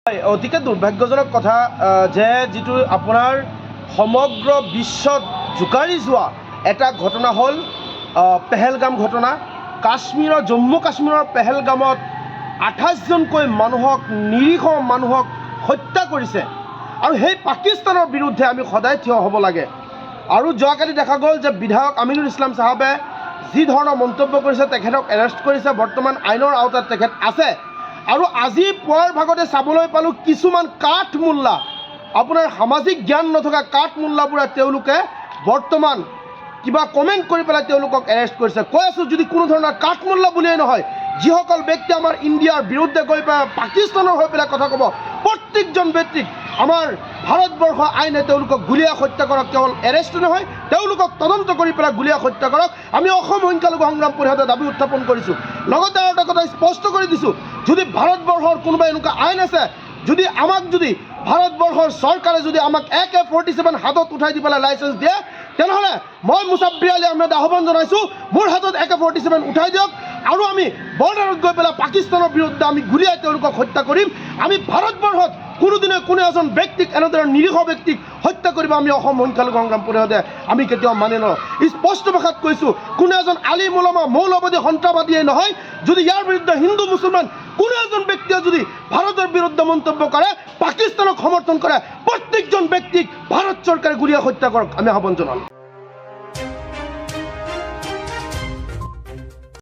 অতিকে দুৰ্ভাগ্যজনক কথা যে যিটো আপোনাৰ সমগ্ৰ বিশ্বত জোকাৰি যোৱা এটা ঘটনা হ'ল পেহেলগাম ঘটনা। কাশ্মীৰৰ জম্মু কাশ্মীৰৰ পেহেলগামত 28জনকৈ মানুহক নিৰীহ মানুহক হত্যা কৰিছে আৰু সেই পাকিস্তানৰ বিৰুদ্ধে আমি সদায় থিয় হ'ব লাগে। আৰু যোৱাকালি দেখা গ'ল যে বিধায়ক আমিনুল ইছলাম চাহাবে যি ধৰণৰ মন্তব্য কৰিছে, তেখেতক এৰেষ্ট কৰিছে, বৰ্তমান আইনৰ আওতাত তেখেত আছে। আৰু আজি পুৱাৰ ভাগতে চাবলৈ পালোঁ কিছুমান কাঠমোল্লা, আপোনাৰ সামাজিক জ্ঞান নথকা কাঠমোল্লাবোৰে তেওঁলোকে বৰ্তমান কিবা কমেণ্ট কৰি পেলাই তেওঁলোকক এৰেষ্ট কৰিছে। কৈ আছোঁ, যদি কোনো ধৰণৰ কাঠমোল্লা বুলিয়েই নহয়, যিসকল ব্যক্তি আমাৰ ইণ্ডিয়াৰ বিৰুদ্ধে গৈ পেলাই পাকিস্তানৰ হৈ পেলাই কথা ক'ব, প্ৰত্যেকজন ব্যক্তিক আমাৰ ভাৰতবৰ্ষৰ আইনে তেওঁলোকক গুলীয়াই হত্যা কৰক। কেৱল এৰেষ্ট নহয়, তেওঁলোকক তদন্ত কৰি পেলাই গুলীয়াই হত্যা কৰক। আমি অসম সংখ্যালঘু সংগ্ৰাম পৰিষদে দাবী উত্থাপন কৰিছোঁ। লগতে আৰু এটা কথা স্পষ্ট কৰি দিছোঁ, যদি ভাৰতবৰ্ষৰ কোনোবা এনেকুৱা আইন আছে, যদি ভাৰতবৰ্ষৰ চৰকাৰে যদি আমাক AK-47 হাতত উঠাই দি পেলাই লাইচেঞ্চ দিয়ে, তেনেহ'লে মই মুছাব্বিৰ আলী আহমেদ আহ্বান জনাইছোঁ, মোৰ হাতত AK-47 উঠাই দিয়ক আৰু আমি বৰ্ডাৰত গৈ পেলাই পাকিস্তানৰ বিৰুদ্ধে আমি গুলীয়াই তেওঁলোকক হত্যা কৰিম। আমি ভাৰতবৰ্ষত কোনোদিনে কোনো এজন ব্যক্তিক এনেদৰে নিৰীহ ব্যক্তিক হত্যা কৰিব আমি অসম সংখ্যালঘু সংগ্ৰাম পৰিষদে আমি কেতিয়াও মানি নলওঁ। স্পষ্ট ভাষাত কৈছোঁ, কোনো এজন আলিম উলামা মৌলবাদী সন্ত্ৰাসবাদীয়ে নহয়, যদি ইয়াৰ বিৰুদ্ধে হিন্দু মুছলমান কোনো এজন ব্যক্তিয়ে যদি ভাৰতৰ বিৰুদ্ধে মন্তব্য কৰে, পাকিস্তানক সমৰ্থন কৰে, প্ৰত্যেকজন ব্যক্তিক ভাৰত চৰকাৰে গুলীয়াই হত্যা কৰক আমি আহ্বান জনালোঁ।